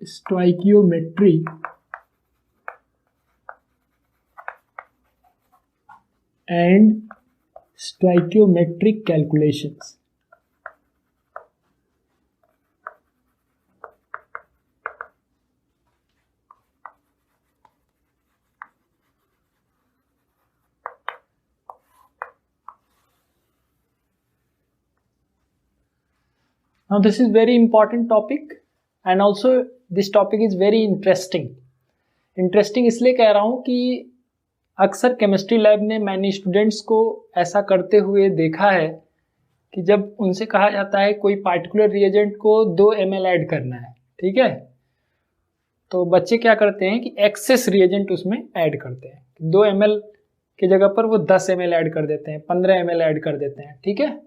Stoichiometry and stoichiometric calculations. Now this is very important topic and also this topic is very interesting. Interesting इसलिए कह रहा हूँ कि अक्सर केमिस्ट्री लैब में मैंने स्टूडेंट्स को ऐसा करते हुए देखा है कि जब उनसे कहा जाता है कोई पार्टिकुलर रिएजेंट को 2 ml ऐड करना है, ठीक है, तो बच्चे क्या करते हैं कि एक्सेस रिएजेंट उसमें ऐड करते हैं। 2 ml की जगह पर वो 10 ml ऐड कर देते हैं, 15 ml ऐड कर देते हैं, ठीक है।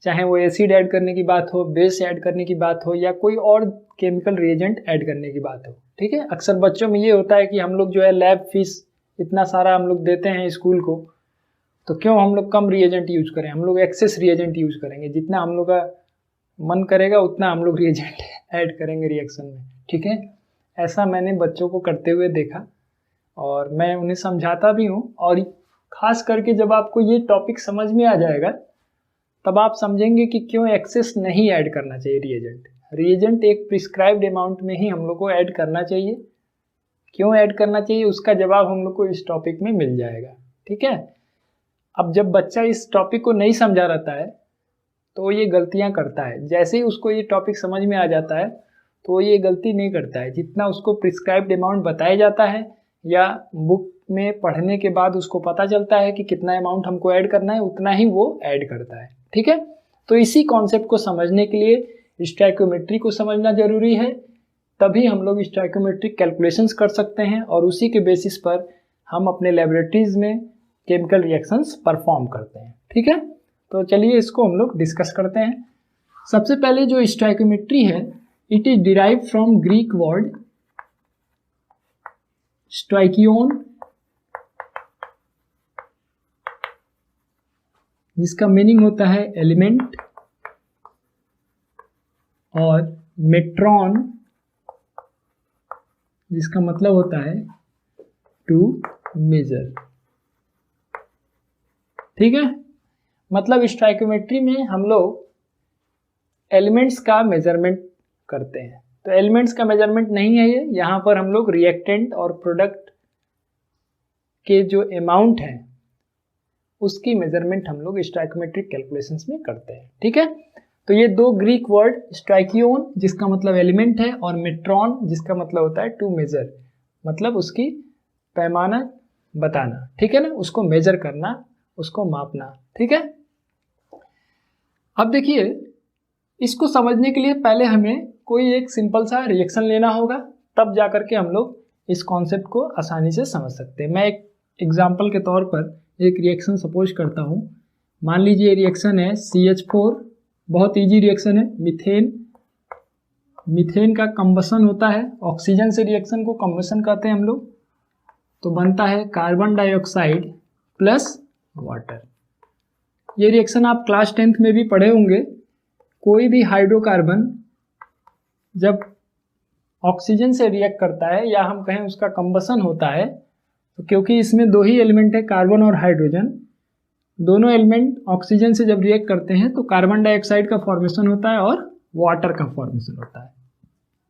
चाहे वो एसिड ऐड करने की बात हो, बेस ऐड करने की बात हो या कोई और केमिकल रिएजेंट ऐड करने की बात हो, ठीक है। अक्सर बच्चों में ये होता है कि हम लोग जो है लैब फीस इतना सारा हम लोग देते हैं स्कूल को, तो क्यों हम लोग कम रिएजेंट यूज करें, हम लोग एक्सेस रिएजेंट यूज करेंगे, जितना हम लोग का मन करेगा उतना हम लोग रिएजेंट ऐड करेंगे रिएक्शन में, ठीक है। ऐसा मैंने बच्चों को करते हुए देखा और मैं उन्हें समझाता भी हूँ। और खास करके जब आपको ये टॉपिक समझ में आ जाएगा तब आप समझेंगे कि क्यों एक्सेस नहीं ऐड करना चाहिए रिएजेंट। रिएजेंट एक प्रिस्क्राइब्ड अमाउंट में ही हम लोग को ऐड करना चाहिए। क्यों ऐड करना चाहिए उसका जवाब हम लोग को इस टॉपिक में मिल जाएगा, ठीक है। अब जब बच्चा इस टॉपिक को नहीं समझा रहता है तो ये गलतियां करता है। जैसे ही उसको ये टॉपिक समझ में आ जाता है तो ये गलती नहीं करता है। जितना उसको प्रिस्क्राइब्ड अमाउंट बताया जाता है या बुक में पढ़ने के बाद उसको पता चलता है कि कितना अमाउंट हमको ऐड करना है, उतना ही वो ऐड करता है, ठीक है। तो इसी कॉन्सेप्ट को समझने के लिए स्टोइकियोमेट्री को समझना जरूरी है, तभी हम लोग स्टोइकियोमेट्रिक कैलकुलेशंस कर सकते हैं और उसी के बेसिस पर हम अपने लेबोरेटरीज में केमिकल रिएक्शंस परफॉर्म करते हैं, ठीक है। तो चलिए इसको हम लोग डिस्कस करते हैं। सबसे पहले जो स्टोइकियोमेट्री है, it is derive from Greek word stoicheion, जिसका मीनिंग होता है एलिमेंट, और मेट्रॉन जिसका मतलब होता है टू मेजर, ठीक है। मतलब स्टोइकियोमेट्री में हम लोग एलिमेंट्स का मेजरमेंट करते हैं। तो एलिमेंट्स का मेजरमेंट नहीं है ये, यहाँ पर हम लोग रिएक्टेंट और प्रोडक्ट के जो अमाउंट है उसकी मेजरमेंट हम लोग स्टोइकियोमेट्रिक कैलकुलेशंस में करते हैं, ठीक है। तो ये दो ग्रीक वर्ड स्टोइकियोन जिसका मतलब एलिमेंट है और मेट्रॉन जिसका मतलब होता है टू मेजर, मतलब उसकी पैमाना बताना, ठीक है ना, उसको मेजर करना, उसको मापना, ठीक है। अब देखिए इसको समझने के लिए पहले हमें कोई एक सिंपल सा रिएक्शन लेना होगा, तब जाकर के हम लोग इस कॉन्सेप्ट को आसानी से समझ सकते हैं। मैं एक एग्जाम्पल के तौर पर एक रिएक्शन सपोज करता हूँ। मान लीजिए रिएक्शन है CH4, बहुत इजी रिएक्शन है। मीथेन का कंबसन होता है, ऑक्सीजन से रिएक्शन को कंबसन कहते हैं हम लोग, तो बनता है कार्बन डाइऑक्साइड प्लस वाटर। ये रिएक्शन आप क्लास 10th में भी पढ़े होंगे। कोई भी हाइड्रोकार्बन जब ऑक्सीजन से रिएक्ट करता है या हम कहें उसका कंबसन होता है, तो क्योंकि इसमें दो ही एलिमेंट है कार्बन और हाइड्रोजन, दोनों एलिमेंट ऑक्सीजन से जब रिएक्ट करते हैं तो कार्बन डाइऑक्साइड का फॉर्मेशन होता है और वाटर का फॉर्मेशन होता है।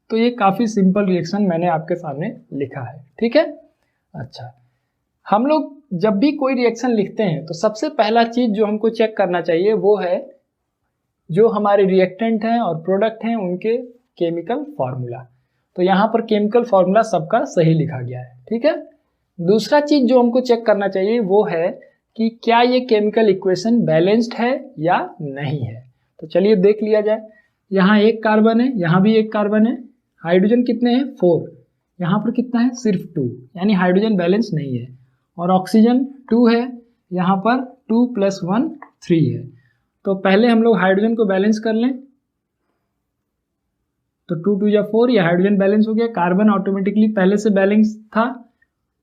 तो ये काफ़ी सिंपल रिएक्शन मैंने आपके सामने लिखा है, ठीक है। अच्छा, हम लोग जब भी कोई रिएक्शन लिखते हैं तो सबसे पहला चीज़ जो हमको चेक करना चाहिए वो है जो हमारे रिएक्टेंट हैं और प्रोडक्ट हैं उनके केमिकल फार्मूला। तो यहाँ पर केमिकल फार्मूला सबका सही लिखा गया है, ठीक है। दूसरा चीज़ जो हमको चेक करना चाहिए वो है कि क्या ये केमिकल इक्वेशन बैलेंस्ड है या नहीं है। तो चलिए देख लिया जाए। यहाँ एक कार्बन है, यहाँ भी एक कार्बन है, हाइड्रोजन कितने हैं 4, यहाँ पर कितना है सिर्फ 2, यानी हाइड्रोजन बैलेंस नहीं है। और ऑक्सीजन 2 है, यहाँ पर 2 + 1 3 है। तो पहले हम लोग हाइड्रोजन को बैलेंस कर लें, तो 2 × 2 = 4, ये हाइड्रोजन बैलेंस हो गया। कार्बन ऑटोमेटिकली पहले से बैलेंस था।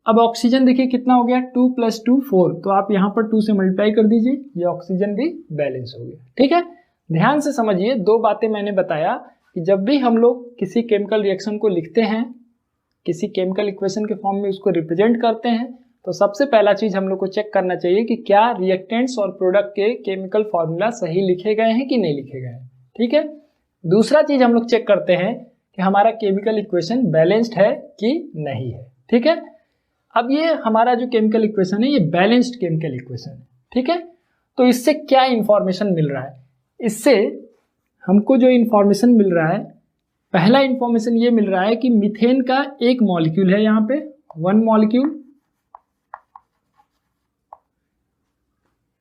अब ऑक्सीजन देखिए कितना हो गया 2 + 2 4, तो आप यहाँ पर 2 से मल्टीप्लाई कर दीजिए, ये ऑक्सीजन भी बैलेंस हो गया, ठीक है। ध्यान से समझिए, दो बातें मैंने बताया कि जब भी हम लोग किसी केमिकल रिएक्शन को लिखते हैं, किसी केमिकल इक्वेशन के फॉर्म में उसको रिप्रेजेंट करते हैं, तो सबसे पहला चीज हम लोग को चेक करना चाहिए कि क्या रिएक्टेंट्स और प्रोडक्ट के केमिकल फॉर्मूला सही लिखे गए हैं कि नहीं लिखे गए हैं। ठीक है। दूसरा चीज हम लोग चेक करते हैं कि हमारा केमिकल इक्वेशन बैलेंस्ड है कि नहीं है। ठीक है। अब ये हमारा जो केमिकल इक्वेशन है ये बैलेंस्ड केमिकल इक्वेशन है। ठीक है। तो इससे क्या इंफॉर्मेशन मिल रहा है? इससे हमको जो इंफॉर्मेशन मिल रहा है, पहला इंफॉर्मेशन ये मिल रहा है कि मीथेन का एक मॉलिक्यूल है, यहाँ पे वन मॉलिक्यूल,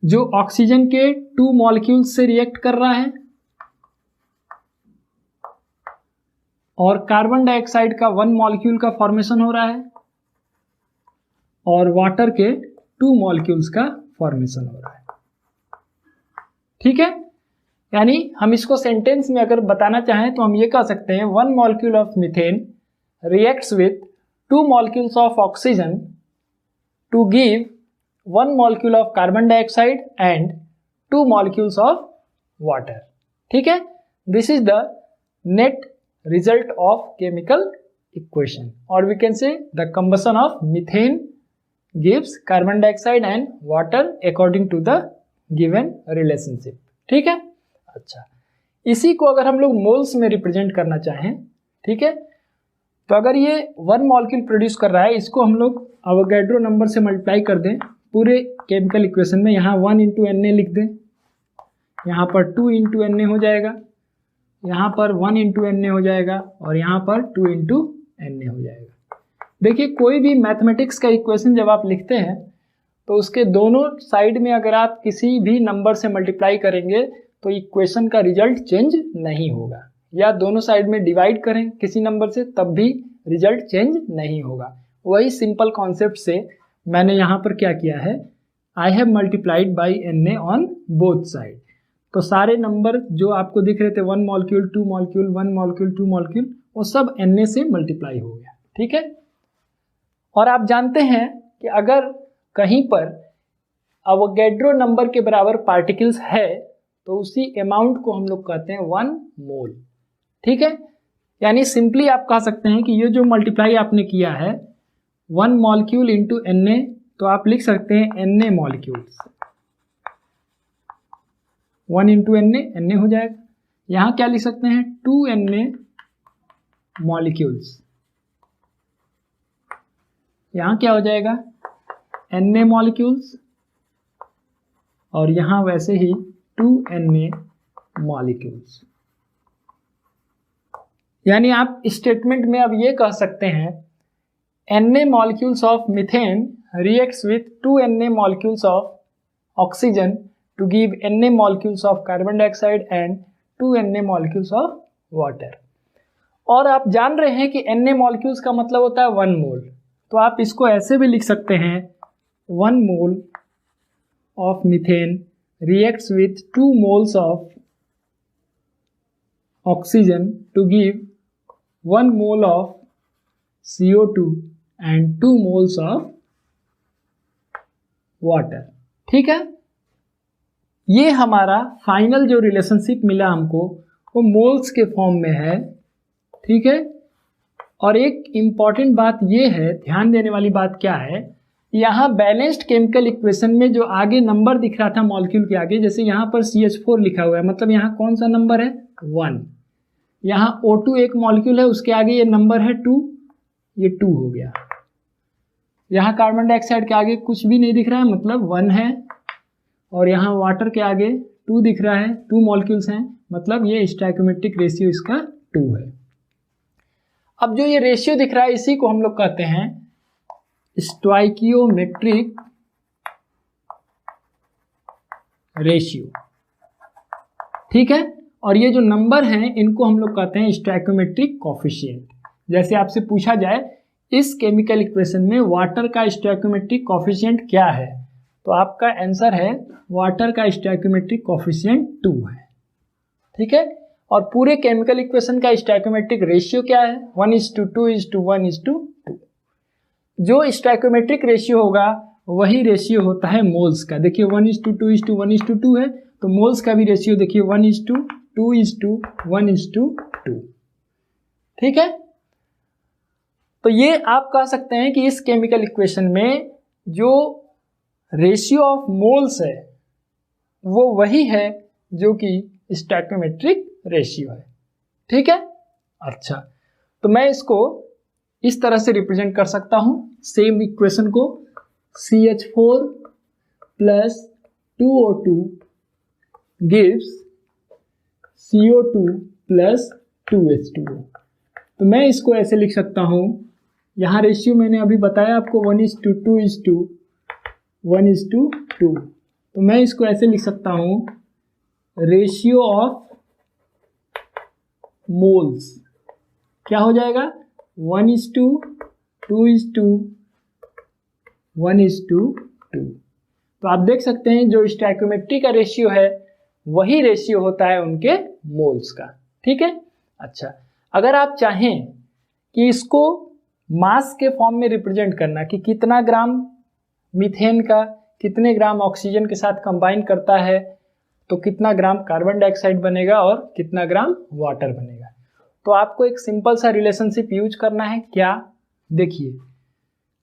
जो ऑक्सीजन के टू मॉलिक्यूल से रिएक्ट कर रहा है, और कार्बन डाइऑक्साइड का वन मॉलिक्यूल का फॉर्मेशन हो रहा है, और वाटर के टू मॉलिक्यूल्स का फॉर्मेशन हो रहा है। ठीक है। यानी हम इसको सेंटेंस में अगर बताना चाहें तो हम ये कह सकते हैं, one molecule of methane reacts with two molecules of oxygen to give one molecule of carbon dioxide and two molecules of water. ठीक है। This is the net result of chemical equation, और we can say the combustion of methane gives carbon dioxide and water according to the given relationship. ठीक है। अच्छा, इसी को अगर हम लोग मोल्स में रिप्रेजेंट करना चाहें, ठीक है, तो अगर ये वन मॉलिक्यूल प्रोड्यूस कर रहा है, इसको हम लोग अवोगाड्रो नंबर से मल्टीप्लाई कर दें पूरे केमिकल इक्वेशन में, यहाँ 1 इंटू Na लिख दें, यहाँ पर 2 इंटू Na हो जाएगा, यहाँ पर 1 इंटू Na हो जाएगा, और यहाँ पर 2 इंटू Na हो जाएगा। देखिए, कोई भी मैथमेटिक्स का इक्वेशन जब आप लिखते हैं तो उसके दोनों साइड में अगर आप किसी भी नंबर से मल्टीप्लाई करेंगे तो इक्वेशन का रिजल्ट चेंज नहीं होगा, या दोनों साइड में डिवाइड करें किसी नंबर से तब भी रिजल्ट चेंज नहीं होगा। वही सिंपल कॉन्सेप्ट से मैंने यहाँ पर क्या किया है, I have multiplied by Na on both side. तो सारे नंबर जो आपको दिख रहे थे, 1 मॉलिक्यूल 2 मॉलिक्यूल 1 मॉलिक्यूल 2 मॉलिक्यूल, वो सब Na से मल्टीप्लाई हो गया। ठीक है। और आप जानते हैं कि अगर कहीं पर अवोगाड्रो नंबर के बराबर पार्टिकल्स है तो उसी अमाउंट को हम लोग कहते हैं 1 मोल। ठीक है। यानी सिंपली आप कह सकते हैं कि ये जो मल्टीप्लाई आपने किया है 1 मॉलिक्यूल इंटू Na, तो आप लिख सकते हैं Na मॉलिक्यूल्स, 1 इंटू Na हो जाएगा। यहाँ क्या लिख सकते हैं, 2 Na मॉलिक्यूल्स, यहाँ क्या हो जाएगा, Na मॉलिक्यूल्स, और यहाँ वैसे ही 2 Na मॉलिक्यूल्स। यानी आप स्टेटमेंट में अब ये कह सकते हैं, Na molecules of methane reacts with 2 Na molecules of oxygen to give Na molecules of carbon dioxide and 2 Na molecules of water. और आप जान रहे हैं कि Na मॉलिक्यूल्स का मतलब होता है 1 मोल, तो आप इसको ऐसे भी लिख सकते हैं, 1 मोल of methane reacts with 2 moles of oxygen to give 1 mole of CO2 and 2 moles of water। ठीक है। ये हमारा फाइनल जो रिलेशनशिप मिला हमको वो मोल्स के फॉर्म में है। ठीक है। और एक इम्पॉर्टेंट बात ये है, ध्यान देने वाली बात क्या है, यहाँ बैलेंस्ड केमिकल इक्वेशन में जो आगे नंबर दिख रहा था मॉलिक्यूल के आगे, जैसे यहाँ पर CH4 लिखा हुआ है, मतलब यहाँ कौन सा नंबर है, 1। यहाँ O2 एक मॉलिक्यूल है, उसके आगे ये नंबर है 2, ये 2 हो गया। यहाँ कार्बन डाइऑक्साइड के आगे कुछ भी नहीं दिख रहा है, मतलब 1 है, और यहाँ वाटर के आगे 2 दिख रहा है, 2 मॉलिक्यूल्स हैं, मतलब ये स्टोइकोमेट्रिक रेशियो इसका 2 है। अब जो ये रेशियो दिख रहा है इसी को हम लोग कहते हैं स्टोइकियोमेट्रिक रेशियो। ठीक है। और ये जो नंबर हैं इनको हम लोग कहते हैं स्टोइकोमेट्रिक कोफिशिएंट। जैसे आपसे पूछा जाए इस केमिकल इक्वेशन में वाटर का स्टोइकोमेट्रिक कोफिशिएंट क्या है, तो आपका आंसर है वाटर का स्टोइकोमेट्रिक कोफिशिएंट 2 है। ठीक है। और पूरे केमिकल इक्वेशन का स्टोइकोमेट्रिक रेशियो क्या है, 1:2:1:2। जो स्टोइकोमेट्रिक रेशियो होगा वही रेशियो होता है मोल्स का। देखिए 1:2:1:2 है, तो मोल्स का भी रेशियो देखिए 1:2:1:2 2। ठीक है, तो ये आप कह सकते हैं कि इस केमिकल इक्वेशन में जो रेशियो ऑफ मोल्स है वो वही है जो कि स्टोइकोमेट्रिक रेशियो है। ठीक है, अच्छा, तो मैं इसको इस तरह से रिप्रेजेंट कर सकता हूं सेम इक्वेशन को, CH4 plus 2O2 gives CO2 plus 2H2O। तो मैं इसको ऐसे लिख सकता हूं, यहाँ रेशियो मैंने अभी बताया आपको 1:2:1:2। तो मैं इसको ऐसे लिख सकता हूं, रेशियो ऑफ मोल्स क्या हो जाएगा 1:2:1:2। तो आप देख सकते हैं जो स्टोइकोमेट्री का रेशियो है वही रेशियो होता है उनके मोल्स का। ठीक है, अच्छा, अगर आप चाहें कि इसको मास के फॉर्म में रिप्रेजेंट करना कि कितना ग्राम मीथेन का कितने ग्राम ऑक्सीजन के साथ कंबाइन करता है तो कितना ग्राम कार्बन डाइऑक्साइड बनेगा और कितना ग्राम वाटर बनेगा, तो आपको एक सिंपल सा रिलेशनशिप यूज करना है। क्या, देखिए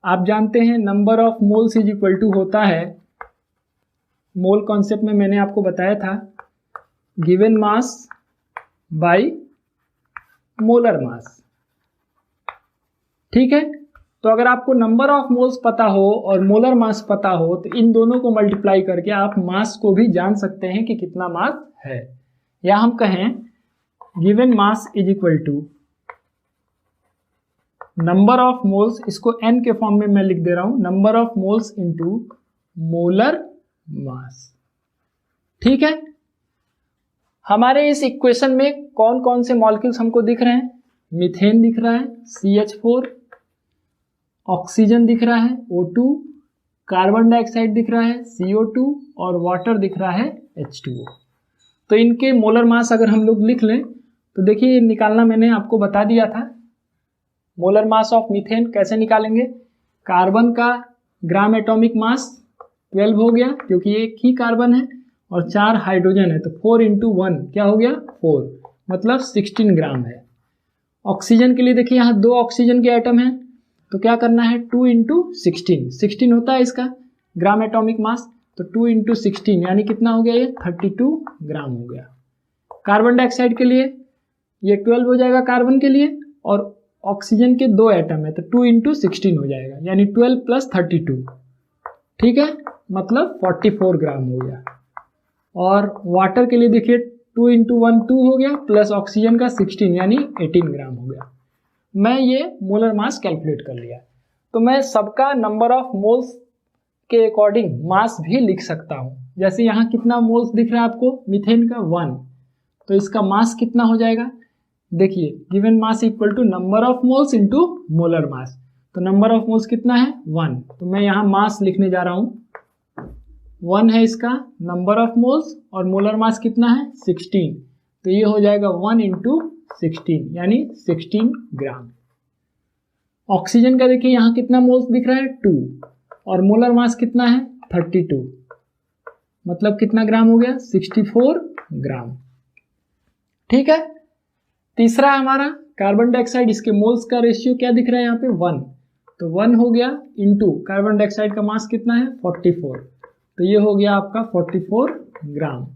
आप जानते हैं number of moles is equal to होता है, मोल कॉन्सेप्ट में मैंने आपको बताया था, given mass by molar mass. ठीक है, तो अगर आपको नंबर ऑफ मोल्स पता हो और मोलर मास पता हो तो इन दोनों को मल्टीप्लाई करके आप मास को भी जान सकते हैं कि कितना मास है। या हम कहें given mass is equal to number of moles, इसको n के फॉर्म में मैं लिख दे रहा हूं, number of moles into molar mass. ठीक है, हमारे इस इक्वेशन में कौन कौन से मॉलिक्यूल्स हमको दिख रहे हैं, मीथेन दिख रहा है CH4, ऑक्सीजन दिख रहा है O2, कार्बन डाइऑक्साइड दिख रहा है CO2 और वाटर दिख रहा है H2O। तो इनके मोलर मास अगर हम लोग लिख लें तो देखिए निकालना मैंने आपको बता दिया था। मोलर मास ऑफ मीथेन कैसे निकालेंगे, कार्बन का ग्राम एटॉमिक मास 12 हो गया क्योंकि एक ही कार्बन है और 4 हाइड्रोजन है, तो 4 × 1 क्या हो गया 4, मतलब 16 ग्राम है। ऑक्सीजन के लिए देखिए यहाँ 2 ऑक्सीजन के एटम हैं तो क्या करना है 2 × 16 होता है इसका ग्राम एटॉमिक मास, तो 2 × 16 यानी कितना हो गया ये 32 ग्राम हो गया। कार्बन डाइऑक्साइड के लिए ये 12 हो जाएगा कार्बन के लिए और ऑक्सीजन के 2 एटम है तो 2 × 16 हो जाएगा यानी 12 + 32। ठीक है, मतलब 44 ग्राम हो गया। और वाटर के लिए देखिए 2 × 1 2 हो गया प्लस ऑक्सीजन का 16 यानी 18 ग्राम हो गया। मैं ये मोलर मास कैलकुलेट कर लिया, तो मैं सबका नंबर ऑफ मोल्स के अकॉर्डिंग मास भी लिख सकता हूँ। जैसे यहाँ कितना मोल्स दिख रहा है आपको मीथेन का 1, तो इसका मास कितना हो जाएगा, देखिए given mass equal to number of moles into molar mass. तो नंबर ऑफ मोल्स कितना है 1, तो मैं यहाँ मास लिखने जा रहा हूँ 1 है इसका नंबर ऑफ मोल्स और मोलर मास कितना है 16, तो ये हो जाएगा 1 × 16 यानी 16 ग्राम। ऑक्सीजन का देखिए यहाँ कितना मोल्स दिख रहा है 2 और मोलर मास कितना है 32, मतलब कितना ग्राम हो गया 64 ग्राम। ठीक है, तीसरा हमारा कार्बन डाइऑक्साइड, इसके मोल्स का रेशियो क्या दिख रहा है यहाँ पे 1, तो 1 हो गया इंटू कार्बन डाइऑक्साइड का मास कितना है 44, तो ये हो गया आपका 44 ग्राम।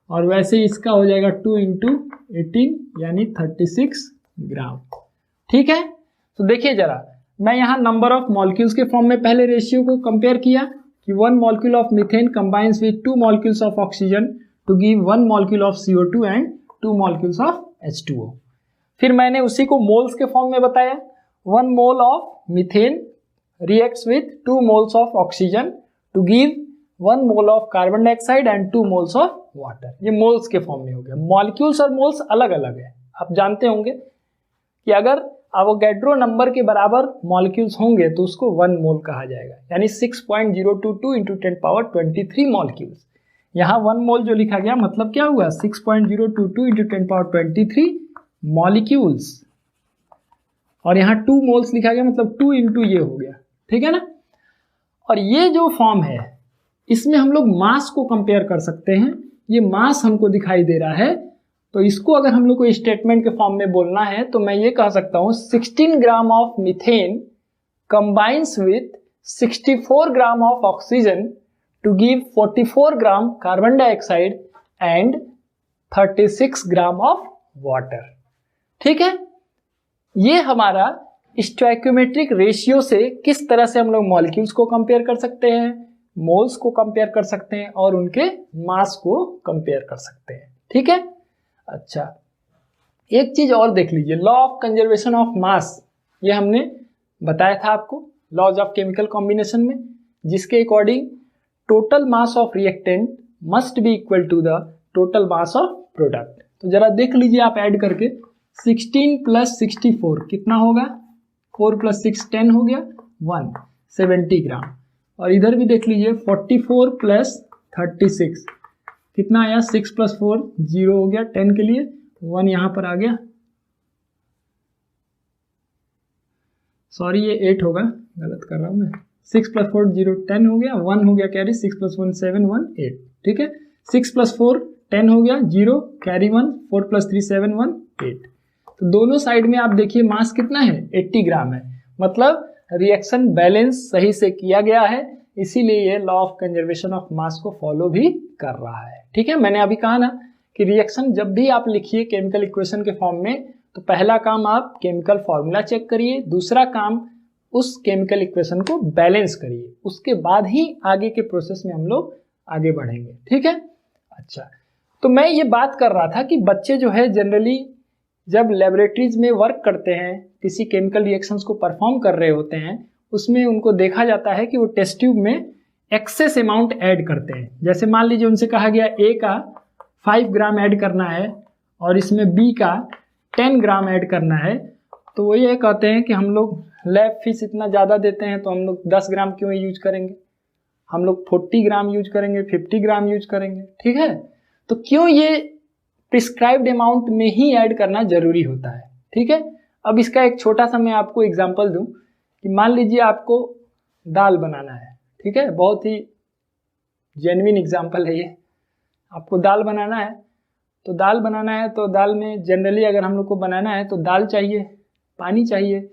और वैसे ही इसका हो जाएगा 2 × 18 यानी 36 ग्राम। ठीक है, तो देखिए जरा मैं यहाँ नंबर ऑफ मॉलिक्यूल्स के फॉर्म में पहले रेशियो को कंपेयर किया कि 1 molecule of methane combines with 2 molecules of oxygen to give 1 molecule of CO2 and 2 molecules of H2O। फिर मैंने उसी को मोल्स के फॉर्म में बताया, 1 mole of methane reacts with 2 moles of oxygen to give 1 mole of carbon dioxide and 2 moles of water. ये moles के form में हो गया। मॉलिक्यूल्स और मोल्स अलग अलग है। आप जानते होंगे कि अगर एवोगैड्रो नंबर के बराबर मॉलिक्यूल्स होंगे तो उसको 1 मोल कहा जाएगा, यानी 6.022 × 10⁻23 मॉलिक्यूल्स। यहाँ 1 मोल जो लिखा गया मतलब क्या हुआ 6.022 × 10⁻23 मॉलिक्यूल्स, और यहाँ 2 मोल्स लिखा गया मतलब 2 × ये हो गया। ठीक है ना, और ये जो फॉर्म है इसमें हम लोग मास को कंपेयर कर सकते हैं। ये मास हमको दिखाई दे रहा है तो इसको अगर हम लोग को स्टेटमेंट के फॉर्म में बोलना है तो मैं ये कह सकता हूं 16 gram of methane combines with 64 gram of oxygen to give 44 gram carbon dioxide and 36 gram of water. ठीक है, ये हमारा स्टोइकियोमेट्रिक रेशियो से किस तरह से हम लोग मॉलिक्यूल्स को कंपेयर कर सकते हैं, मोल्स को कंपेयर कर सकते हैं और उनके मास को कंपेयर कर सकते हैं। ठीक है, अच्छा एक चीज और देख लीजिए, law of conservation of mass, ये हमने बताया था आपको लॉज ऑफ केमिकल कॉम्बिनेशन में, जिसके according total mass of reactant must be equal to the total mass of product. तो जरा देख लीजिए आप ऐड करके 16 प्लस 64 कितना होगा, 4 प्लस 6 10 हो गया 170 ग्राम। और इधर भी देख लीजिए 44 प्लस 36 कितना आया, 6 प्लस 4 0 हो गया 10 के लिए, 1 यहां पर आ गया, सॉरी ये 8 होगा, गलत कर रहा हूं मैं, 6 प्लस 4 0 10 हो गया, 1 हो गया कैरी, 6 प्लस 1 7 1 8। ठीक है, 6 प्लस 4 10 हो गया, 0 कैरी 1, 4 प्लस 3 7 1 8। तो दोनों साइड में आप देखिए मास कितना है, 80 ग्राम है, मतलब रिएक्शन बैलेंस सही से किया गया है, इसीलिए ये law of conservation of mass को फॉलो भी कर रहा है। ठीक है, मैंने अभी कहा ना कि रिएक्शन जब भी आप लिखिए केमिकल इक्वेशन के फॉर्म में तो पहला काम आप केमिकल फॉर्मूला चेक करिए, दूसरा काम उस केमिकल इक्वेशन को बैलेंस करिए, उसके बाद ही आगे के प्रोसेस में हम लोग आगे बढ़ेंगे। ठीक है, अच्छा तो मैं ये बात कर रहा था कि बच्चे जो है जनरली जब लेबोरेटरीज में वर्क करते हैं, किसी केमिकल रिएक्शंस को परफॉर्म कर रहे होते हैं, उसमें उनको देखा जाता है कि वो टेस्ट ट्यूब में एक्सेस अमाउंट ऐड करते हैं। जैसे मान लीजिए उनसे कहा गया ए का 5 ग्राम ऐड करना है और इसमें बी का 10 ग्राम ऐड करना है, तो वो ये कहते हैं कि हम लोग लैब फीस इतना ज़्यादा देते हैं तो हम लोग 10 ग्राम क्यों यूज करेंगे, हम लोग 40 ग्राम यूज करेंगे, 50 ग्राम यूज करेंगे। ठीक है, तो क्यों ये प्रिस्क्राइब्ड अमाउंट में ही ऐड करना जरूरी होता है। ठीक है, अब इसका एक छोटा सा मैं आपको एग्जांपल दूं कि मान लीजिए आपको दाल बनाना है। ठीक है, बहुत ही जेन्युइन एग्जांपल है ये, आपको दाल बनाना है, तो दाल बनाना है तो दाल में जनरली अगर हम लोग को बनाना है तो दाल चाहिए, पानी चाहिए,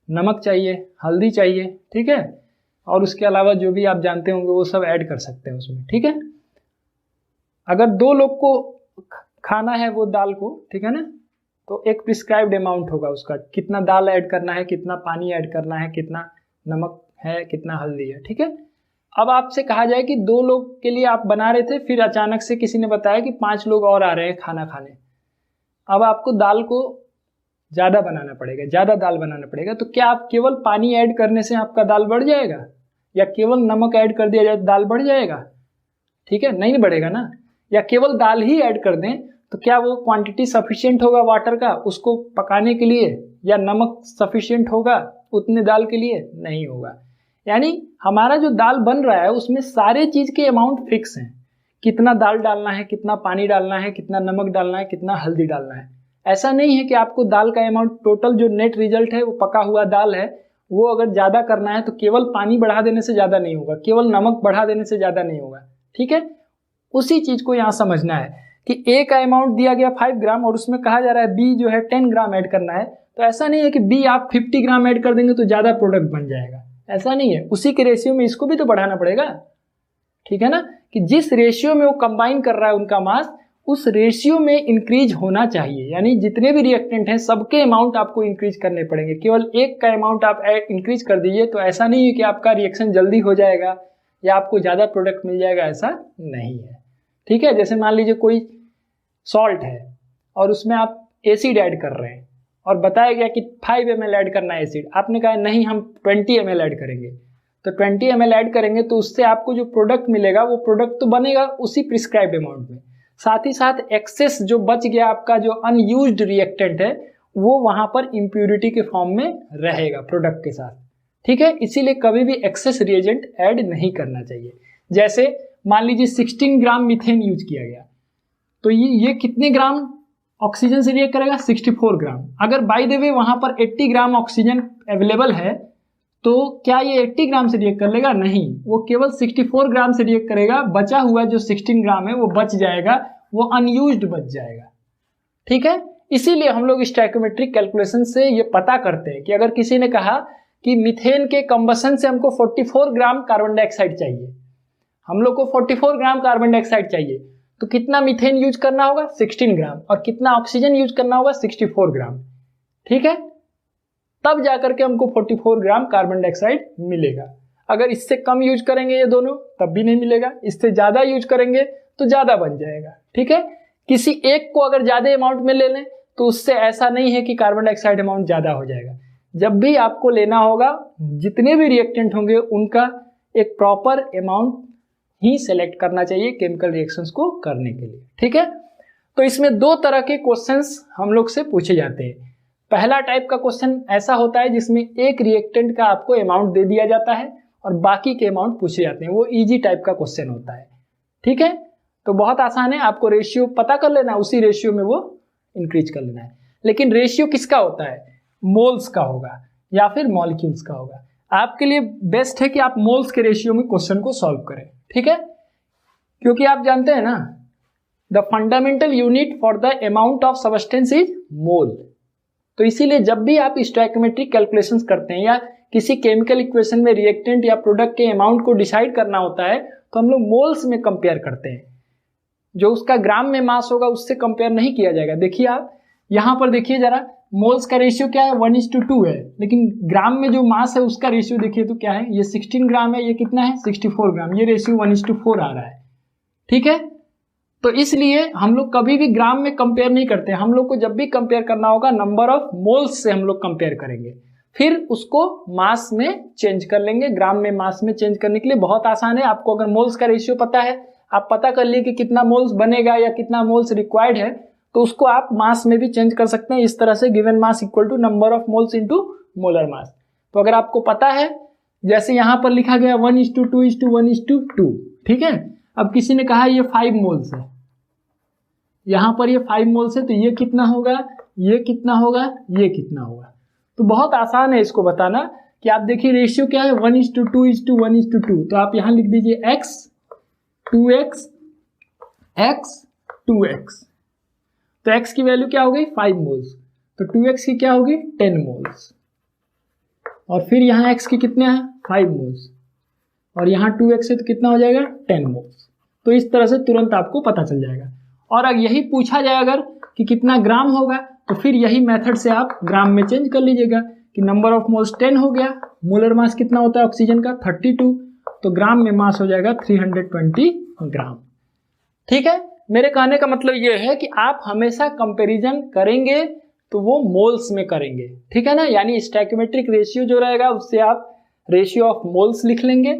नमक चाहिए, हल्दी चाहिए। ठीक है, और उसके अलावा जो भी आप जानते होंगे वो सब ऐड कर सकते हैं उसमें। ठीक है, अगर 2 लोग को खाना है वो दाल को, ठीक है ना, तो एक प्रिस्क्राइब्ड अमाउंट होगा उसका, कितना दाल ऐड करना है, कितना पानी ऐड करना है, कितना नमक है, कितना हल्दी है। ठीक है, अब आपसे कहा जाए कि 2 लोग के लिए आप बना रहे थे, फिर अचानक से किसी ने बताया कि 5 लोग और आ रहे हैं खाना खाने, अब आपको दाल को ज़्यादा बनाना पड़ेगा, ज़्यादा दाल बनाना पड़ेगा, तो क्या आप केवल पानी ऐड करने से आपका दाल बढ़ जाएगा या केवल नमक ऐड कर दिया जाए तो दाल बढ़ जाएगा? ठीक है, नहीं बढ़ेगा ना। या केवल दाल ही ऐड कर दें तो क्या वो क्वांटिटी सफिशिएंट होगा वाटर का उसको पकाने के लिए, या नमक सफिशिएंट होगा उतने दाल के लिए? नहीं होगा। यानी हमारा जो दाल बन रहा है उसमें सारे चीज के अमाउंट फिक्स हैं, कितना दाल डालना है, कितना पानी डालना है, कितना नमक डालना है, कितना हल्दी डालना है। ऐसा नहीं है कि आपको दाल का अमाउंट टोटल जो नेट रिजल्ट है वो पका हुआ दाल है, वो अगर ज्यादा करना है तो केवल पानी बढ़ा देने से ज्यादा नहीं होगा, केवल नमक बढ़ा देने से ज्यादा नहीं होगा। ठीक है, उसी चीज को यहाँ समझना है कि ए का अमाउंट दिया गया 5 ग्राम और उसमें कहा जा रहा है बी जो है 10 ग्राम ऐड करना है, तो ऐसा नहीं है कि बी आप 50 ग्राम ऐड कर देंगे तो ज्यादा प्रोडक्ट बन जाएगा, ऐसा नहीं है। उसी के रेशियो में इसको भी तो बढ़ाना पड़ेगा। ठीक है ना, कि जिस रेशियो में वो कंबाइन कर रहा है उनका मास, उस रेशियो में इंक्रीज होना चाहिए। यानी जितने भी रिएक्टेंट हैं सबके अमाउंट आपको इंक्रीज करने पड़ेंगे, केवल एक का अमाउंट आप इंक्रीज कर दीजिए तो ऐसा नहीं है कि आपका रिएक्शन जल्दी हो जाएगा या आपको ज्यादा प्रोडक्ट मिल जाएगा, ऐसा नहीं है। ठीक है, जैसे मान लीजिए कोई सॉल्ट है और उसमें आप एसिड ऐड कर रहे हैं और बताया गया कि 5 ml ऐड करना है एसिड, आपने कहा नहीं हम 20 ml ऐड करेंगे, तो 20 ml ऐड करेंगे तो उससे आपको जो प्रोडक्ट मिलेगा वो प्रोडक्ट तो बनेगा उसी प्रिस्क्राइब्ड अमाउंट में, साथ ही साथ एक्सेस जो बच गया आपका जो अनयूज्ड रिएक्टेंट है वो वहां पर इम्प्यूरिटी के फॉर्म में रहेगा प्रोडक्ट के साथ। ठीक है, इसीलिए कभी भी एक्सेस रिएजेंट ऐड नहीं करना चाहिए। जैसे मान लीजिए 16 ग्राम मीथेन यूज किया गया, तो ये कितने ग्राम ऑक्सीजन से रिएक्ट करेगा? 64 ग्राम। अगर बाय द वे वहां पर 80 ग्राम ऑक्सीजन अवेलेबल है तो क्या ये 80 ग्राम से रिएक्ट कर लेगा? नहीं, वो केवल 64 ग्राम से रिएक्ट करेगा, बचा हुआ जो 16 ग्राम है वो बच जाएगा, वो अनयूज्ड बच जाएगा। ठीक है। इसीलिए हम लोग स्टोइकोमेट्रिक कैलकुलेशन से ये पता करते हैं कि अगर किसी ने कहा कि मीथेन के कंबसन से हमको 44 ग्राम कार्बन डाइऑक्साइड चाहिए, हम लोग को 44 ग्राम कार्बन डाइऑक्साइड चाहिए, तो कितना मीथेन यूज करना होगा 16 ग्राम, और कितना ऑक्सीजन यूज करना होगा 64 ग्राम, ठीक है। तब जाकर के हमको 44 ग्राम कार्बन डाइऑक्साइड मिलेगा। अगर इससे कम यूज करेंगे ये दोनों तब भी नहीं मिलेगा, इससे ज्यादा यूज करेंगे तो ज्यादा बन जाएगा, ठीक है। किसी एक को अगर ज्यादा अमाउंट में ले लें तो उससे ऐसा नहीं है कि कार्बन डाइऑक्साइड अमाउंट ज्यादा हो जाएगा। जब भी आपको लेना होगा, जितने भी रिएक्टेंट होंगे उनका एक प्रॉपर अमाउंट ही सेलेक्ट करना चाहिए केमिकल रिएक्शंस को करने के लिए, ठीक है। तो इसमें दो तरह के क्वेश्चंस हम लोग से पूछे जाते हैं। पहला टाइप का क्वेश्चन ऐसा होता है जिसमें एक रिएक्टेंट का आपको अमाउंट दे दिया जाता है और बाकी के अमाउंट पूछे जाते हैं, वो इजी टाइप का क्वेश्चन होता है, ठीक है। तो बहुत आसान है, आपको रेशियो पता कर लेना है, उसी रेशियो में वो इंक्रीज कर लेना है। लेकिन रेशियो किसका होता है, मोल्स का होगा या फिर मॉलिक्यूल्स का होगा। आपके लिए बेस्ट है कि आप मोल्स के रेशियो में क्वेश्चन को सॉल्व करें, ठीक है, क्योंकि आप जानते हैं ना, the fundamental unit for the amount of substance is mole. तो इसीलिए जब भी आप स्टोइकोमेट्रिक कैलकुलेशंस करते हैं या किसी केमिकल इक्वेशन में रिएक्टेंट या प्रोडक्ट के अमाउंट को डिसाइड करना होता है तो हम लोग मोल्स में कंपेयर करते हैं। जो उसका ग्राम में मास होगा उससे कंपेयर नहीं किया जाएगा। देखिए आप यहां पर देखिए जरा, मोल्स का रेशियो क्या है 1:2 है, लेकिन ग्राम में जो मास है उसका रेशियो देखिए तो क्या है, ये 16 ग्राम है, ये कितना है 64 ग्राम, ये रेशियो 1:4 आ रहा है, ठीक है। तो इसलिए हम लोग कभी भी ग्राम में कंपेयर नहीं करते। हम लोग को जब भी कंपेयर करना होगा नंबर ऑफ मोल्स से हम लोग कंपेयर करेंगे, फिर उसको मास में चेंज कर लेंगे। ग्राम में मास में चेंज करने के लिए बहुत आसान है। आपको अगर मोल्स का रेशियो पता है, आप पता कर लिए कि कितना मोल्स बनेगा या कितना मोल्स रिक्वायर्ड है, तो उसको आप मास में भी चेंज कर सकते हैं इस तरह से, given mass equal to number of moles into molar mass. तो अगर आपको पता है, जैसे यहां पर लिखा गया 1:2:1:2, ठीक है। अब किसी ने कहा ये 5 मोल्स है, यहां पर ये 5 मोल्स है, तो ये कितना होगा, ये कितना होगा, ये कितना होगा। तो बहुत आसान है इसको बताना कि आप देखिए रेशियो क्या है 1:2:1:2, तो आप यहां लिख दीजिए x 2x x 2x। तो x की वैल्यू क्या हो गई 5 मोल्स, तो 2x की क्या होगी 10 मोल्स, और फिर यहां x की कितने हैं 5 मोल्स, और यहां 2x है तो कितना हो जाएगा 10 मोल्स। तो इस तरह से तुरंत आपको पता चल जाएगा। और अगर यही पूछा जाए अगर कि कितना ग्राम होगा, तो फिर यही मेथड से आप ग्राम में चेंज कर लीजिएगा कि नंबर ऑफ मोल्स 10 हो गया, मोलर मास कितना होता है ऑक्सीजन का 32, तो ग्राम में मास हो जाएगा 320 ग्राम, ठीक है। मेरे कहने का मतलब ये है कि आप हमेशा कंपैरिजन करेंगे तो वो मोल्स में करेंगे, ठीक है ना। यानी स्टोइकोमेट्रिक रेशियो जो रहेगा उससे आप रेशियो ऑफ मोल्स लिख लेंगे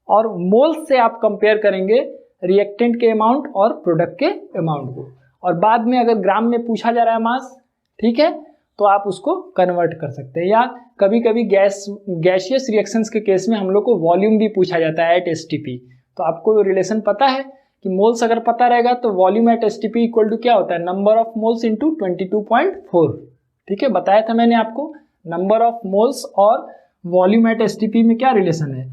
और मोल्स से आप कंपेयर करेंगे रिएक्टेंट के अमाउंट और प्रोडक्ट के अमाउंट को, और बाद में अगर ग्राम में पूछा जा रहा है मास, ठीक है, तो आप उसको कन्वर्ट कर सकते हैं। या कभी कभी गैसियस रिएक्शंस के केस में हम लोग को वॉल्यूम भी पूछा जाता है एट एसटीपी। तो आपको रिलेशन पता है कि मोल्स अगर पता रहेगा तो volume at STP equal to क्या होता है, नंबर ऑफ मोल्स इंटू 22.4, ठीक है, बताया था मैंने आपको। नंबर ऑफ मोल्स और वॉल्यूम एट एसटीपी में क्या रिलेशन है,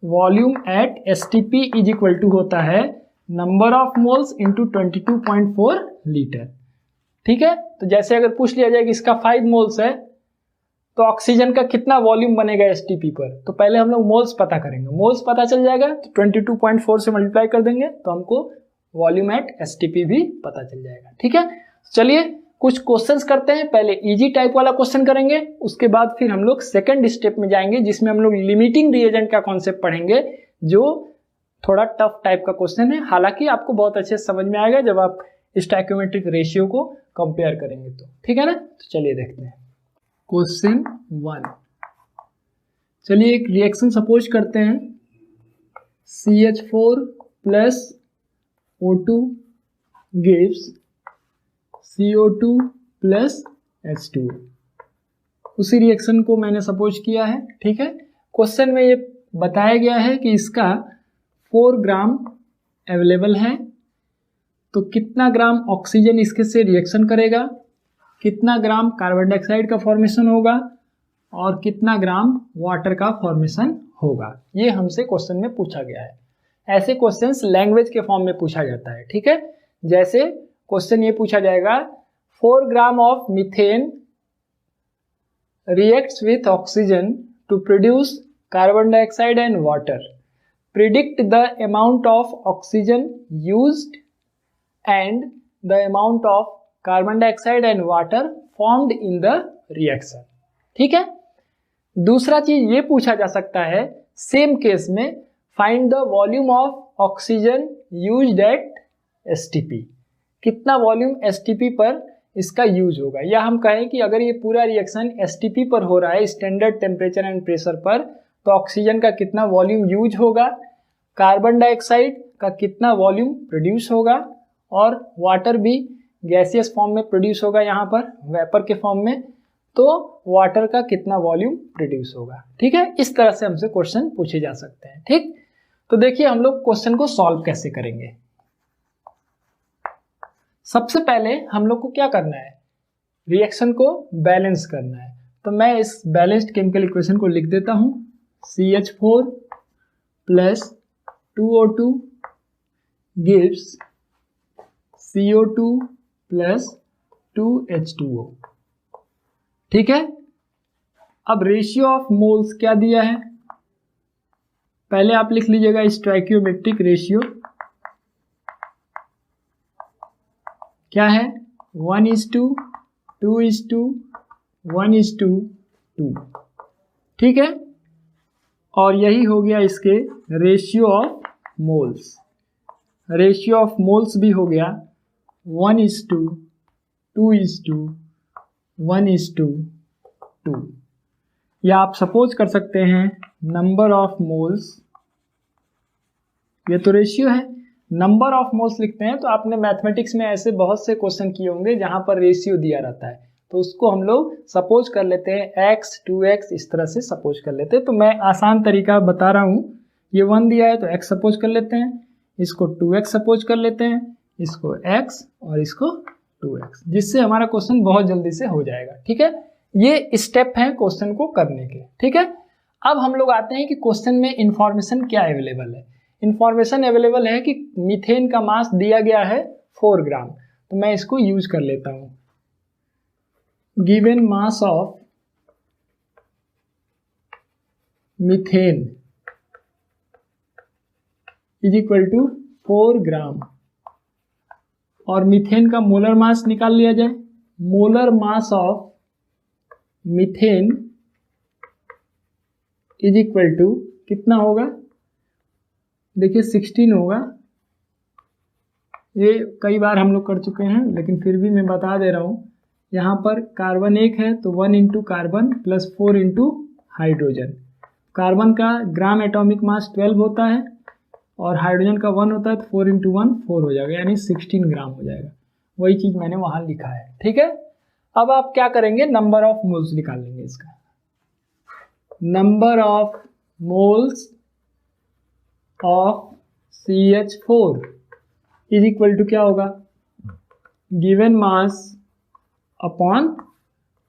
volume at STP is equal to होता है number of moles into 22.4 litre, ठीक है। तो जैसे अगर पूछ लिया जाए कि इसका 5 मोल्स है तो ऑक्सीजन का कितना वॉल्यूम बनेगा एसटीपी पर, तो पहले हम लोग मोल्स पता करेंगे। मोल्स पता चल जाएगा तो 22.4 से मल्टीप्लाई कर देंगे तो हमको वॉल्यूम एट एसटीपी भी पता चल जाएगा, ठीक है। चलिए कुछ क्वेश्चंस करते हैं। पहले इजी टाइप वाला क्वेश्चन करेंगे, उसके बाद फिर हम लोग सेकंड स्टेप में जाएंगे जिसमें हम लोग लिमिटिंग रिएजेंट का कॉन्सेप्ट पढ़ेंगे, जो थोड़ा टफ टाइप का क्वेश्चन है। हालांकि आपको बहुत अच्छे से समझ में आएगा जब आप स्टोइकोमेट्रिक रेशियो को कंपेयर करेंगे तो, ठीक है ना। तो चलिए देखते हैं क्वेश्चन 1। चलिए एक रिएक्शन सपोज करते हैं, CH4 plus O2 gives CO2 plus H2। उसी रिएक्शन को मैंने सपोज किया है, ठीक है। क्वेश्चन में ये बताया गया है कि इसका 4 ग्राम अवेलेबल है, तो कितना ग्राम ऑक्सीजन इसके से रिएक्शन करेगा, कितना ग्राम कार्बन डाइऑक्साइड का फॉर्मेशन होगा और कितना ग्राम वाटर का फॉर्मेशन होगा, ये हमसे क्वेश्चन में पूछा गया है। ऐसे क्वेश्चंस लैंग्वेज के फॉर्म में पूछा जाता है, ठीक है। जैसे क्वेश्चन ये पूछा जाएगा 4 gram of methane reacts with oxygen to produce carbon dioxide and water. Predict the amount of oxygen used and the amount of carbon dioxide and water formed in the reaction. ठीक है। दूसरा चीज ये पूछा जा सकता है सेम केस में, find the volume of oxygen used eight STP. कितना वॉल्यूम एसटीपी पर इसका यूज होगा, या हम कहें कि अगर ये पूरा रिएक्शन एसटीपी पर हो रहा है, स्टैंडर्ड टेम्परेचर एंड प्रेशर पर, तो ऑक्सीजन का कितना वॉल्यूम यूज होगा, कार्बन डाइऑक्साइड का कितना वॉल्यूम प्रोड्यूस होगा, और वाटर भी गैसियस फॉर्म में प्रोड्यूस होगा, यहाँ पर वेपर के फॉर्म में, तो वाटर का कितना वॉल्यूम प्रोड्यूस होगा। ठीक है, इस तरह से हमसे क्वेश्चन पूछे जा सकते हैं। ठीक, तो देखिए हम लोग क्वेश्चन को सॉल्व कैसे करेंगे। सबसे पहले हम लोग को क्या करना है, रिएक्शन को बैलेंस करना है। तो मैं इस बैलेंस्ड केमिकल इक्वेशन को लिख देता हूं, CH4 plus 2O2 gives CO2 plus 2H2O। ठीक है, अब रेशियो ऑफ मोल्स क्या दिया है, पहले आप लिख लीजिएगा स्टोइकियोमेट्रिक रेशियो क्या है, 1:2:1:2। ठीक है, और यही हो गया इसके ratio of moles. Ratio of moles भी हो गया 1:2:1:2। या आप सपोज कर सकते हैं नंबर ऑफ मोल्स, ये तो रेशियो है, नंबर ऑफ मोल्स लिखते हैं। तो आपने मैथमेटिक्स में ऐसे बहुत से क्वेश्चन किए होंगे जहां पर रेशियो दिया रहता है, तो उसको हम लोग सपोज कर लेते हैं x 2x, इस तरह से सपोज कर लेते हैं। तो मैं आसान तरीका बता रहा हूं, ये 1 दिया है तो x सपोज कर लेते हैं, इसको 2x सपोज कर लेते हैं, इसको x और इसको 2x, जिससे हमारा क्वेश्चन बहुत जल्दी से हो जाएगा। ठीक है, ये स्टेप है क्वेश्चन को करने के। ठीक है, अब हम लोग आते हैं कि क्वेश्चन में इंफॉर्मेशन क्या अवेलेबल है। इंफॉर्मेशन अवेलेबल है कि मीथेन का मास दिया गया है 4 ग्राम, तो मैं इसको यूज कर लेता हूं। Given mass of methane is equal to 4 gram, और मीथेन का मोलर मास निकाल लिया जाए। Molar mass of methane is equal to कितना होगा, देखिए 16 होगा। ये कई बार हम लोग कर चुके हैं, लेकिन फिर भी मैं बता दे रहा हूं। यहाँ पर कार्बन 1 है तो 1 into carbon plus 4 into hydrogen. Carbon का ग्राम एटॉमिक मास 12 होता है और हाइड्रोजन का 1 होता है, तो 4 इंटू 1 4 हो जाएगा, यानी 16 ग्राम हो जाएगा। वही चीज़ मैंने वहाँ लिखा है। ठीक है, अब आप क्या करेंगे, नंबर ऑफ मोल्स निकाल लेंगे इसका। Number of moles of CH4 is equal to क्या होगा, given mass upon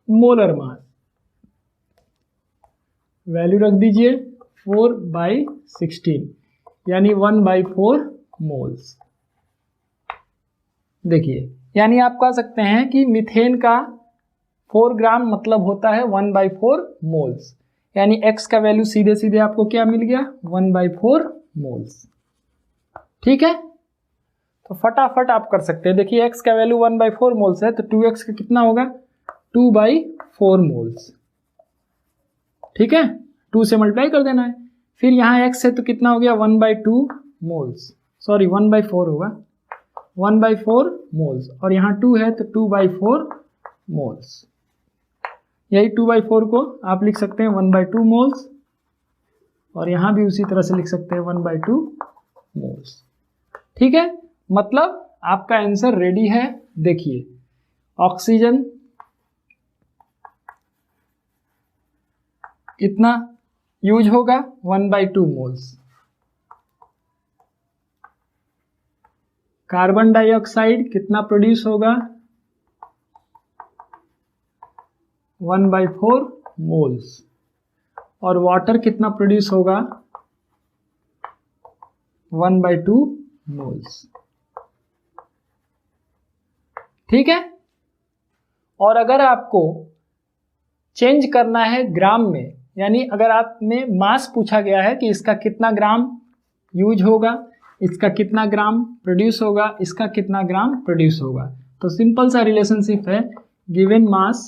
molar mass. Value रख दीजिए 4/16, यानी 1/4 मोल्स। देखिए, यानी आप कह सकते हैं कि मीथेन का 4 ग्राम मतलब होता है 1/4 मोल्स, यानी x का वैल्यू सीधे सीधे आपको क्या मिल गया, 1/4 मोल्स। ठीक है, तो फटाफट आप कर सकते हैं। देखिए x का वैल्यू 1/4 मोल्स है, तो 2x का कितना होगा, 2/4 मोल्स। ठीक है, 2 से मल्टीप्लाई कर देना है। फिर यहाँ x है तो कितना हो गया, 1/2 मोल्स, सॉरी 1/4 होगा, 1/4 मोल्स, और यहाँ 2 है तो 2/4 मोल्स। यही 2/4 को आप लिख सकते हैं 1/2 मोल्स, और यहाँ भी उसी तरह से लिख सकते हैं 1/2 मोल्स। ठीक है, मतलब आपका आंसर रेडी है। देखिए, ऑक्सीजन कितना यूज होगा, 1/2 मोल्स। कार्बन डाइऑक्साइड कितना प्रोड्यूस होगा, 1/4 मोल्स, और वाटर कितना प्रोड्यूस होगा, 1/2 मोल्स। ठीक है, और अगर आपको चेंज करना है ग्राम में, यानी अगर आप में मास पूछा गया है कि इसका कितना ग्राम यूज होगा, इसका कितना ग्राम प्रोड्यूस होगा, इसका कितना ग्राम प्रोड्यूस होगा, तो सिंपल सा रिलेशनशिप है, given mass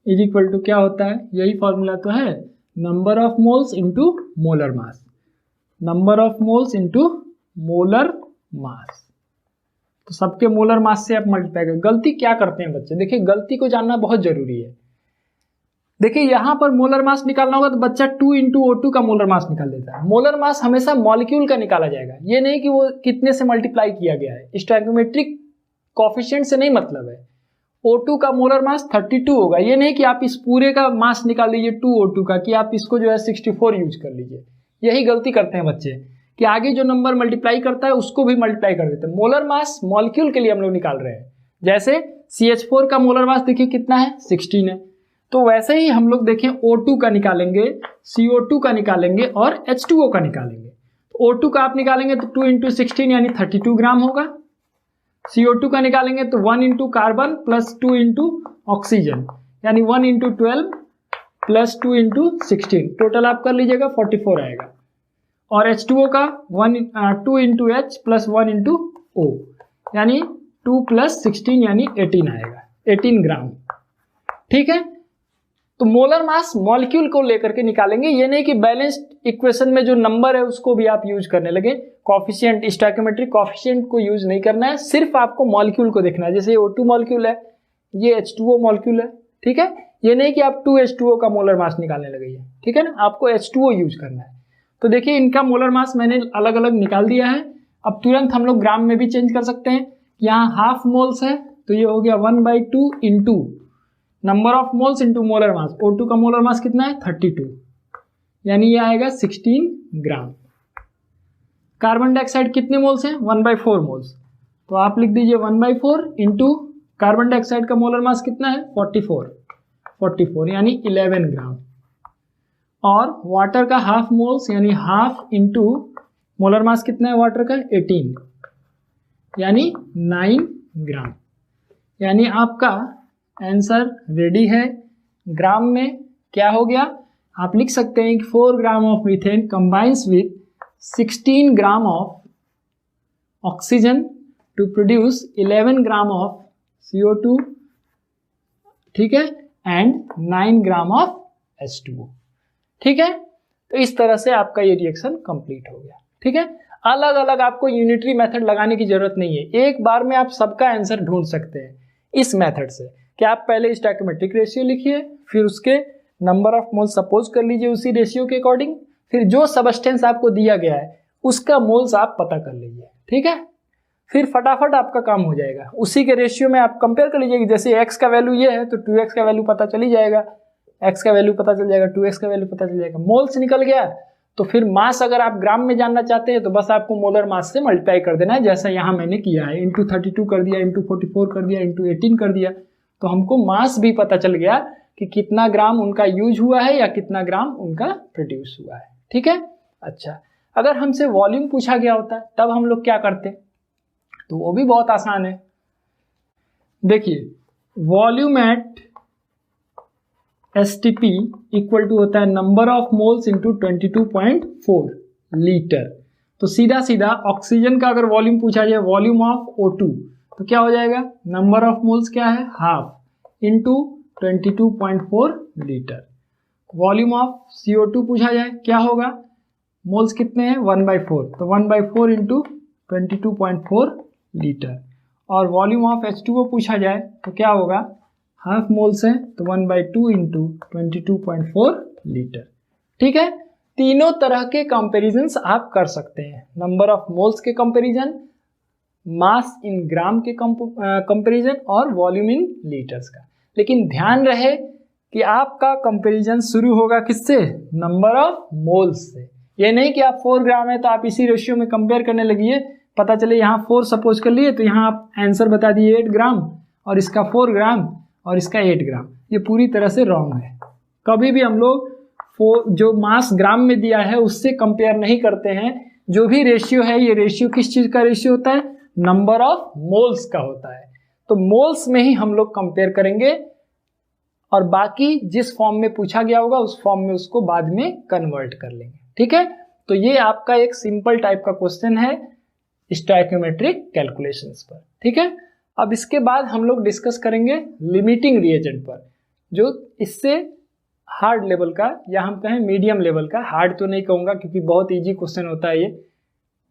is equal to क्या होता है, यही फॉर्मूला तो है, number of moles into molar mass, number of moles into molar mass. तो सबके मोलर मास से आप मल्टीप्लाई करें। गलती क्या करते हैं बच्चे, देखिए गलती को जानना बहुत जरूरी है। देखिए यहां पर मोलर मास निकालना होगा तो बच्चा 2 इंटू O2 का मोलर मास निकाल देता है। मोलर मास हमेशा मॉलिक्यूल का निकाला जाएगा, ये नहीं कि वो कितने से मल्टीप्लाई किया गया है, स्टोइकोमेट्रिक कोफिशिएंट से नहीं मतलब है। O2 का मोलर मास 32 होगा, ये नहीं कि आप इस पूरे का मास निकाल लीजिए 2O2 का, कि आप इसको जो है 64 यूज कर लीजिए। यही गलती करते हैं बच्चे कि आगे जो नंबर मल्टीप्लाई करता है उसको भी मल्टीप्लाई कर देते हैं। मोलर मास मॉलिक्यूल के लिए हम लोग निकाल रहे हैं। जैसे CH4 का मोलर मास देखिए कितना है, 16 है, तो वैसे ही हम लोग देखें O2 का निकालेंगे, CO2 का निकालेंगे और H2O का निकालेंगे। तो O2 का आप निकालेंगे तो 2 इंटू 16 यानी 32 ग्राम होगा। CO2 का निकालेंगे तो 1 into carbon plus 2 into oxygen यानी 1 इंटू 12 प्लस 2 इंटू 16, टोटल आप कर लीजिएगा 44 आएगा। और H2O का 2 into H plus 1 into O यानी 2 प्लस 16 यानी 18 आएगा, 18 ग्राम। ठीक है, तो मोलर मास मॉलिक्यूल को लेकर के निकालेंगे, ये नहीं कि बैलेंस्ड इक्वेशन में जो नंबर है उसको भी आप यूज करने लगे। कॉफिशिएंट, स्टोइकोमेट्रिक कॉफिशिएंट को यूज नहीं करना है, सिर्फ आपको मॉलिक्यूल को देखना है। जैसे ये O2 मॉलिक्यूल है, ये H2O मॉलिक्यूल है, ठीक है, ये नहीं कि आप 2H2O का मोलर मास निकालने लगे, ठीक है ना, आपको H2O यूज करना है। तो देखिए इनका मोलर मास मैंने अलग अलग निकाल दिया है। अब तुरंत हम लोग ग्राम में भी चेंज कर सकते हैं। यहाँ हाफ मोल्स है तो ये हो गया 1/2 into number of moles into molar mass. O2 का मोलर मास कितना है, 32, यानी ये आएगा 16 ग्राम। कार्बन डाइऑक्साइड कितने मोल्स हैं, 1/4 मोल्स, तो आप लिख दीजिए 1/4 इंटू कार्बन डाइऑक्साइड का मोलर मास कितना है, 44 यानी 11 ग्राम। और वाटर का हाफ मोल्स यानी हाफ इंटू मोलर मास कितना है वाटर का, 18 यानी 9 ग्राम। यानी आपका आंसर रेडी है। ग्राम में क्या हो गया, आप लिख सकते हैं कि 4 gram of methane combines with 16 gram of oxygen to produce 11 gram of CO2, ठीक है, एंड 9 ग्राम ऑफ H2O। ठीक है, तो इस तरह से आपका ये रिएक्शन कंप्लीट हो गया। ठीक है, अलग अलग आपको यूनिटरी मेथड लगाने की जरूरत नहीं है, एक बार में आप सबका आंसर ढूंढ सकते हैं इस मेथड से कि आप पहले स्टोइकोमेट्रिक रेशियो लिखिए, फिर उसके नंबर ऑफ मोल्स सपोज कर लीजिए उसी रेशियो के अकॉर्डिंग, फिर जो सबस्टेंस आपको दिया गया है उसका मोल्स आप पता कर लीजिए। ठीक है, फिर फटाफट आपका काम हो जाएगा। उसी के रेशियो में आप कंपेयर कर लीजिए कि जैसे x का वैल्यू ये है तो 2x का वैल्यू पता चल ही जाएगा, x का वैल्यू पता चल जाएगा, 2x का वैल्यू पता चल जाएगा। मोल्स निकल गया तो फिर मास अगर आप ग्राम में जानना चाहते हैं तो बस आपको मोलर मास से मल्टीप्लाई कर देना है, जैसा यहाँ मैंने किया है, इंटू 32 कर दिया, इंटू 44 कर दिया, इंटू 18 कर दिया, तो हमको मास भी पता चल गया कि कितना ग्राम उनका यूज हुआ है या कितना ग्राम उनका प्रोड्यूस हुआ है। ठीक है, अच्छा, अगर हमसे वॉल्यूम पूछा गया होता है तब हम लोग क्या करते, तो वो भी बहुत आसान है। देखिए volume at STP equal to होता है number of moles into 22.4 litre. तो सीधा सीधा ऑक्सीजन का अगर वॉल्यूम पूछा जाए, वॉल्यूम ऑफ O2, तो क्या हो जाएगा, नंबर ऑफ मोल्स क्या है, half into 22.4 litre. Volume of CO2 पूछा जाए क्या होगा, मोल्स कितने हैं, 1/4, तो 1/4 इंटू 22.4 लीटर। और वॉल्यूम ऑफ H2O पूछा जाए तो क्या होगा, हाफ मोल्स है तो 1/2 इंटू 22.4 लीटर। ठीक है, तीनों तरह के कंपेरिजन्स आप कर सकते हैं, नंबर ऑफ मोल्स के कंपेरिजन, मास इन ग्राम के कंपेरिजन और वॉल्यूम इन लीटर्स का। लेकिन ध्यान रहे कि आपका कंपेरिजन शुरू होगा किससे, नंबर ऑफ मोल्स से। ये नहीं कि आप 4 ग्राम है तो आप इसी रेशियो में कंपेयर करने लगिए, पता चले यहाँ 4 सपोज कर लिए तो यहाँ आप आंसर बता दिए 8 ग्राम और इसका 4 ग्राम और इसका 8 ग्राम, ये पूरी तरह से रॉन्ग है। कभी भी हम लोग जो मास ग्राम में दिया है उससे कंपेयर नहीं करते हैं। जो भी रेशियो है ये रेशियो किस चीज का रेशियो होता है, नंबर ऑफ मोल्स का होता है। तो मोल्स में ही हम लोग कंपेयर करेंगे और बाकी जिस फॉर्म में पूछा गया होगा उस फॉर्म में उसको बाद में कन्वर्ट कर लेंगे। ठीक है, तो ये आपका एक सिंपल टाइप का क्वेश्चन है स्टोइकोमेट्रिक कैलकुलेशंस पर। ठीक है, अब इसके बाद हम लोग डिस्कस करेंगे लिमिटिंग रिएजेंट पर, जो इससे हार्ड लेवल का या हम कहें मीडियम लेवल का, हार्ड तो नहीं कहूँगा क्योंकि बहुत इजी क्वेश्चन होता है ये।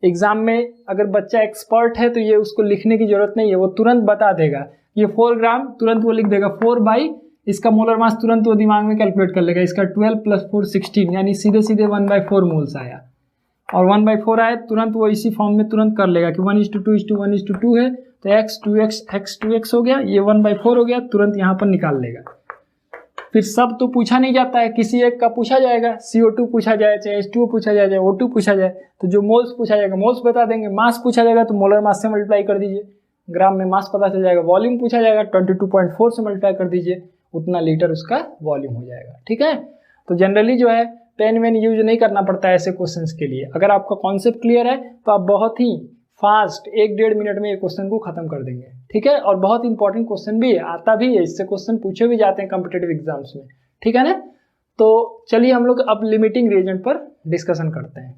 एग्जाम में अगर बच्चा एक्सपर्ट है तो ये उसको लिखने की जरूरत नहीं है, वो तुरंत बता देगा। ये 4 ग्राम तुरंत वो लिख देगा, 4 बाई इसका मोलर मास तुरंत वो दिमाग में कैलकुलेट कर लेगा, इसका 12 + 4 16 यानी सीधे सीधे 1/4 मोल्स आया। और 1/4 आए तुरंत वो इसी फॉर्म में तुरंत कर लेगा कि 1:2 है तो x 2x हो गया, ये 1/4 हो गया, तुरंत यहाँ पर निकाल लेगा। फिर सब तो पूछा नहीं जाता है, किसी एक का पूछा जाएगा, CO2 पूछा जाए, चाहे H2O पूछा जाए, चाहे O2 पूछा जाए, तो जो मोल्स पूछा जाएगा मोल्स बता देंगे। मास पूछा जाएगा तो मोलर मास से मल्टीप्लाई कर दीजिए, ग्राम में मास पता चल जाएगा। वॉल्यूम पूछा जाएगा 22.4 से मल्टीप्लाई कर दीजिए, उतना लीटर उसका वॉल्यूम हो जाएगा। ठीक है, तो जनरली जो है पेन वेन यूज नहीं करना पड़ता है ऐसे क्वेश्चंस के लिए। अगर आपका कॉन्सेप्ट क्लियर है तो आप बहुत ही फास्ट 1-1.5 मिनट में ये क्वेश्चन को खत्म कर देंगे। ठीक है, और बहुत इंपॉर्टेंट क्वेश्चन भी है, आता भी है, इससे क्वेश्चन पूछे भी जाते हैं कॉम्पिटेटिव एग्जाम्स में। ठीक है ना, तो चलिए हम लोग अब लिमिटिंग रिएजेंट पर डिस्कशन करते हैं।